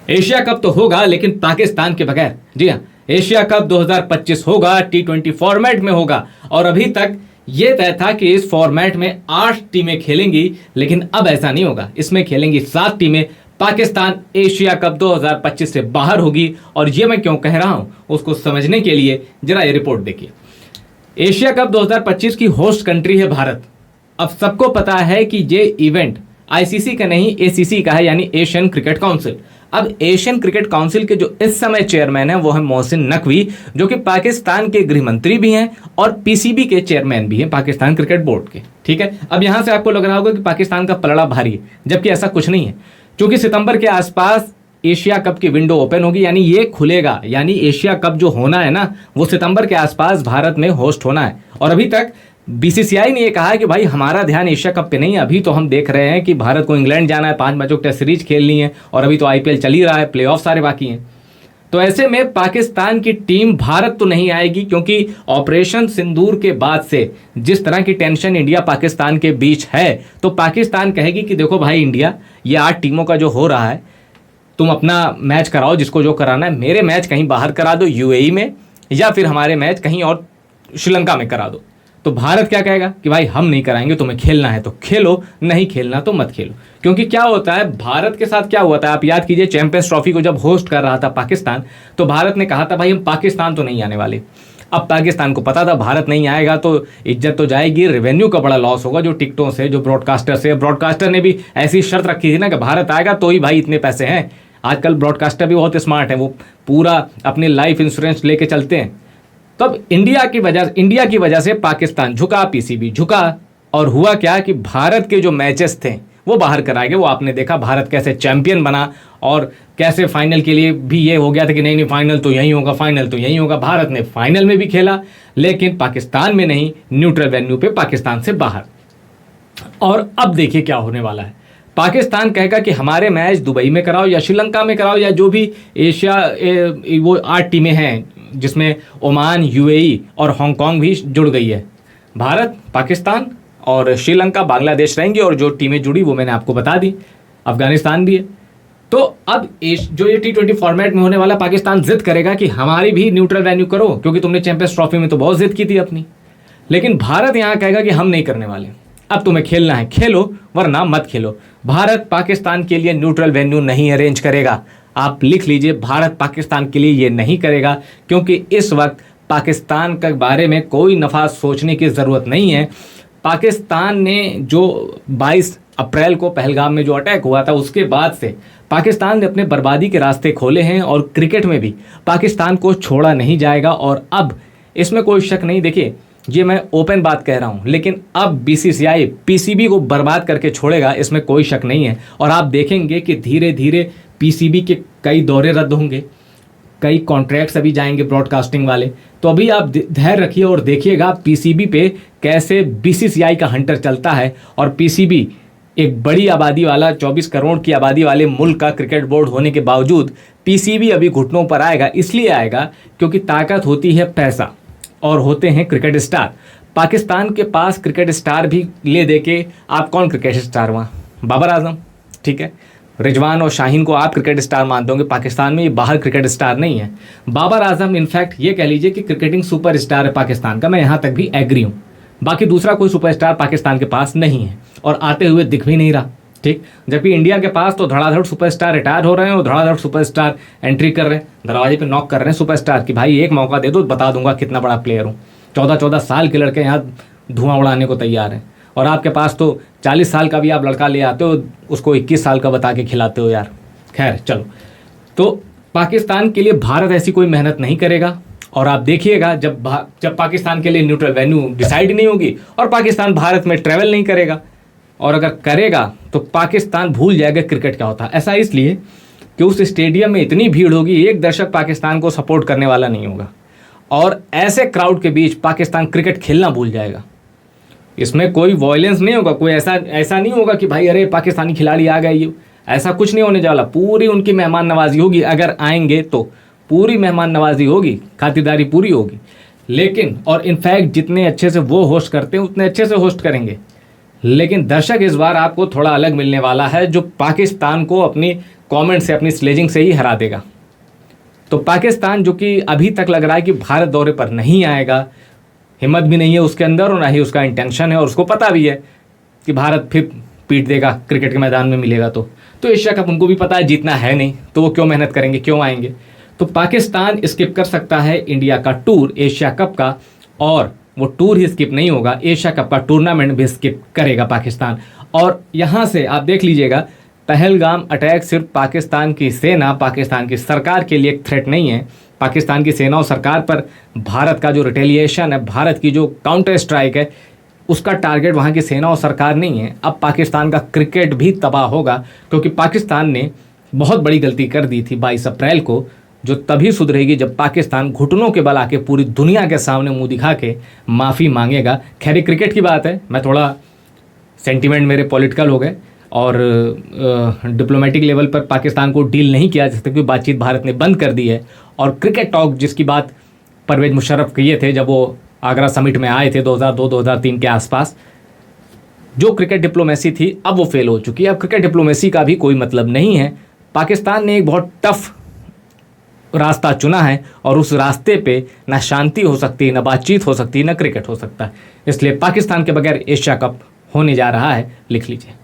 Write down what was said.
Asia cup तो होगा लेकिन पाकिस्तान के बगैर। जी हाँ, एशिया कप 2025 होगा, T20 फॉर्मेट में होगा। और अभी तक ये तय था कि इस फॉर्मेट में 8 टीमें खेलेंगी, लेकिन अब ऐसा नहीं होगा। इसमें खेलेंगी 7 टीमें। पाकिस्तान एशिया कप 2025 से बाहर होगी। और ये मैं क्यों कह रहा हूं, उसको समझने के लिए जरा ये रिपोर्ट देखिए। एशिया कप 2025 की होस्ट कंट्री है भारत। अब सबको पता है कि ये इवेंट आईसीसी का नहीं, एसीसी का है, यानी एशियन क्रिकेट काउंसिल। अब एशियन क्रिकेट काउंसिल के जो इस समय चेयरमैन हैं वो है मोहसिन नकवी, जो कि पाकिस्तान के गृह मंत्री भी हैं और पीसीबी के चेयरमैन भी हैं, पाकिस्तान क्रिकेट बोर्ड के। ठीक है, अब यहां से आपको लग रहा होगा कि पाकिस्तान का पलड़ा भारी है, जबकि ऐसा कुछ नहीं है। क्योंकि सितंबर के आसपास एशिया कप की विंडो ओपन होगी, यानी ये खुलेगा, यानी एशिया कप जो होना है ना, वो सितंबर के आसपास भारत में होस्ट होना है। और अभी तक बीसीसीआई ने ये कहा है कि भाई हमारा ध्यान एशिया कप पे नहीं है। अभी तो हम देख रहे हैं कि भारत को इंग्लैंड जाना है, 5 मैचों की टेस्ट सीरीज खेलनी है, और अभी तो आईपीएल चल ही रहा है, प्लेऑफ सारे बाकी हैं। तो ऐसे में पाकिस्तान की टीम भारत तो नहीं आएगी, क्योंकि ऑपरेशन सिंदूर के बाद से जिस तरह की टेंशन इंडिया पाकिस्तान के बीच है, तो पाकिस्तान कहेगी कि देखो भाई इंडिया, ये 8 टीमों का जो हो रहा है, तुम अपना मैच कराओ जिसको जो कराना है, मेरे मैच कहीं बाहर करा दो यूएई में, या फिर हमारे मैच कहीं और श्रीलंका में करा दो। तो भारत क्या कहेगा कि भाई हम नहीं कराएंगे, तुम्हें खेलना है तो खेलो, नहीं खेलना तो मत खेलो। क्योंकि क्या होता है, भारत के साथ क्या हुआ था, आप याद कीजिए, चैंपियंस ट्रॉफी को जब होस्ट कर रहा था पाकिस्तान, तो भारत ने कहा था भाई हम पाकिस्तान तो नहीं आने वाले। अब पाकिस्तान को पता था भारत नहीं आएगा तो इज्जत तो जाएगी, रेवेन्यू का बड़ा लॉस होगा, जो टिकटों से, जो ब्रॉडकास्टर से। ब्रॉडकास्टर ने भी ऐसी शर्त रखी थी ना कि भारत आएगा तो ही भाई इतने पैसे हैं। आजकल ब्रॉडकास्टर भी बहुत स्मार्ट है, वो पूरा अपने लाइफ इंश्योरेंस लेके चलते हैं। तब इंडिया की वजह से पाकिस्तान झुका, पीसीबी झुका, और हुआ क्या कि भारत के जो मैचेस थे वो बाहर कराए गए। वो आपने देखा भारत कैसे चैंपियन बना, और कैसे फाइनल के लिए भी ये हो गया था कि नहीं फाइनल तो यहीं होगा, फाइनल तो यहीं होगा। भारत ने फाइनल में भी खेला, लेकिन पाकिस्तान में नहीं, न्यूट्रल वेन्यू पे पाकिस्तान से बाहर। और अब देखिए क्या होने वाला है। पाकिस्तान कहेगा कि हमारे मैच दुबई में कराओ या श्रीलंका में कराओ, या जो भी एशिया वो 8 टीमें हैं, जिसमें ओमान, यूएई और हांगकांग भी जुड़ गई है। भारत, पाकिस्तान और श्रीलंका, बांग्लादेश रहेंगी, और जो टीमें जुड़ी वो मैंने आपको बता दी, अफगानिस्तान भी है। तो अब जो ये T20 फॉर्मेट में होने वाला, पाकिस्तान जिद करेगा कि हमारी भी न्यूट्रल वेन्यू करो, क्योंकि तुमने चैंपियंस ट्रॉफी में तो बहुत जिद की थी अपनी। लेकिन भारत यहाँ कहेगा कि हम नहीं करने वाले, अब तुम्हें खेलना है खेलो, वरना मत खेलो। भारत पाकिस्तान के लिए न्यूट्रल वेन्यू नहीं अरेंज करेगा। आप लिख लीजिए, भारत पाकिस्तान के लिए ये नहीं करेगा, क्योंकि इस वक्त पाकिस्तान के बारे में कोई नफा सोचने की ज़रूरत नहीं है। पाकिस्तान ने जो 22 अप्रैल को पहलगाम में जो अटैक हुआ था, उसके बाद से पाकिस्तान ने अपने बर्बादी के रास्ते खोले हैं, और क्रिकेट में भी पाकिस्तान को छोड़ा नहीं जाएगा। और अब इसमें कोई शक नहीं, देखिए ये मैं ओपन बात कह रहा हूँ, लेकिन अब बीसीसीआई पीसीबी को बर्बाद करके छोड़ेगा, इसमें कोई शक नहीं है। और आप देखेंगे कि धीरे धीरे पीसीबी के कई दौरे रद्द होंगे, कई कॉन्ट्रैक्ट्स अभी जाएंगे ब्रॉडकास्टिंग वाले। तो अभी आप धैर्य रखिए और देखिएगा पीसीबी पे कैसे बीसीसीआई का हंटर चलता है। और पीसीबी एक बड़ी आबादी वाला, 24 करोड़ की आबादी वाले मुल्क का क्रिकेट बोर्ड होने के बावजूद पीसीबी अभी घुटनों पर आएगा। इसलिए आएगा क्योंकि ताकत होती है पैसा, और होते हैं क्रिकेट स्टार। पाकिस्तान के पास क्रिकेट स्टार भी ले दे के, आप कौन क्रिकेट स्टार वहाँ, बाबर आजम, ठीक है, रिजवान और शाहीन को आप क्रिकेट स्टार मानते होंगे पाकिस्तान में, ये बाहर क्रिकेट स्टार नहीं है। बाबर आजम इनफैक्ट ये कह लीजिए कि क्रिकेटिंग सुपर स्टार है पाकिस्तान का, मैं यहाँ तक भी एग्री हूँ। बाकी दूसरा कोई सुपरस्टार पाकिस्तान के पास नहीं है, और आते हुए दिख भी नहीं रहा, ठीक। जबकि इंडिया के पास तो धड़ाधड़ सुपरस्टार रिटायर हो रहे हैं और धड़ाधड़ सुपरस्टार एंट्री कर रहे हैं, दरवाजे पे नॉक कर रहे हैं सुपरस्टार कि भाई एक मौका दे दो, बता दूंगा कितना बड़ा प्लेयर हूँ। 14-14 साल के लड़के यहाँ धुआं उड़ाने को तैयार हैं, और आपके पास तो 40 साल का भी आप लड़का ले आते हो, उसको 21 साल का बता के खिलाते हो यार। खैर चलो, तो पाकिस्तान के लिए भारत ऐसी कोई मेहनत नहीं करेगा। और आप देखिएगा जब पाकिस्तान के लिए न्यूट्रल वेन्यू डिसाइड नहीं होगी और पाकिस्तान भारत में ट्रैवल नहीं करेगा, और अगर करेगा तो पाकिस्तान भूल जाएगा क्रिकेट क्या होता है। ऐसा इसलिए कि उस स्टेडियम में इतनी भीड़ होगी, एक दर्शक पाकिस्तान को सपोर्ट करने वाला नहीं होगा, और ऐसे क्राउड के बीच पाकिस्तान क्रिकेट खेलना भूल जाएगा। इसमें कोई वॉयलेंस नहीं होगा, कोई ऐसा नहीं होगा कि भाई अरे पाकिस्तानी खिलाड़ी आ गए, ये ऐसा कुछ नहीं होने वाला। पूरी उनकी मेहमान नवाजी होगी, अगर आएंगे तो पूरी मेहमान नवाजी होगी, खातिरदारी पूरी होगी। लेकिन और इनफैक्ट जितने अच्छे से वो होस्ट करते हैं उतने अच्छे से होस्ट करेंगे। लेकिन दर्शक इस बार आपको थोड़ा अलग मिलने वाला है, जो पाकिस्तान को अपनी कमेंट से, अपनी स्लेजिंग से ही हरा देगा। तो पाकिस्तान जो कि अभी तक लग रहा है कि भारत दौरे पर नहीं आएगा, हिम्मत भी नहीं है उसके अंदर और ना ही उसका इंटेंशन है, और उसको पता भी है कि भारत फिर पीट देगा क्रिकेट के मैदान में मिलेगा तो एशिया कप उनको भी पता है जीतना है नहीं, तो वो क्यों मेहनत करेंगे, क्यों आएंगे। तो पाकिस्तान स्किप कर सकता है इंडिया का टूर एशिया कप का, और वो टूर ही स्किप नहीं होगा, एशिया कप का टूर्नामेंट भी स्किप करेगा पाकिस्तान। और यहाँ से आप देख लीजिएगा, पहलगाम अटैक सिर्फ पाकिस्तान की सेना, पाकिस्तान की सरकार के लिए एक थ्रेट नहीं है। पाकिस्तान की सेना और सरकार पर भारत का जो रिटेलिएशन है, भारत की जो काउंटर स्ट्राइक है, उसका टारगेट वहाँ की सेना और सरकार नहीं है। अब पाकिस्तान का क्रिकेट भी तबाह होगा, क्योंकि पाकिस्तान ने बहुत बड़ी गलती कर दी थी 22 अप्रैल को, जो तभी सुधरेगी जब पाकिस्तान घुटनों के बल आके पूरी दुनिया के सामने मुंह दिखा के माफ़ी मांगेगा। खैर क्रिकेट की बात है, मैं थोड़ा सेंटीमेंट मेरे पॉलिटिकल हो गए, और डिप्लोमेटिक लेवल पर पाकिस्तान को डील नहीं किया जा सकता, क्योंकि बातचीत भारत ने बंद कर दी है। और क्रिकेट टॉक जिसकी बात परवेज मुशर्रफ किए थे जब वो आगरा समिट में आए थे 2002-2003 के आसपास, जो क्रिकेट डिप्लोमेसी थी अब वो फेल हो चुकी है। अब क्रिकेट डिप्लोमेसी का भी कोई मतलब नहीं है। पाकिस्तान ने एक बहुत टफ रास्ता चुना है, और उस रास्ते पे ना शांति हो सकती, ना बातचीत हो सकती, ना क्रिकेट हो सकता है। इसलिए पाकिस्तान के बगैर एशिया कप होने जा रहा है, लिख लीजिए।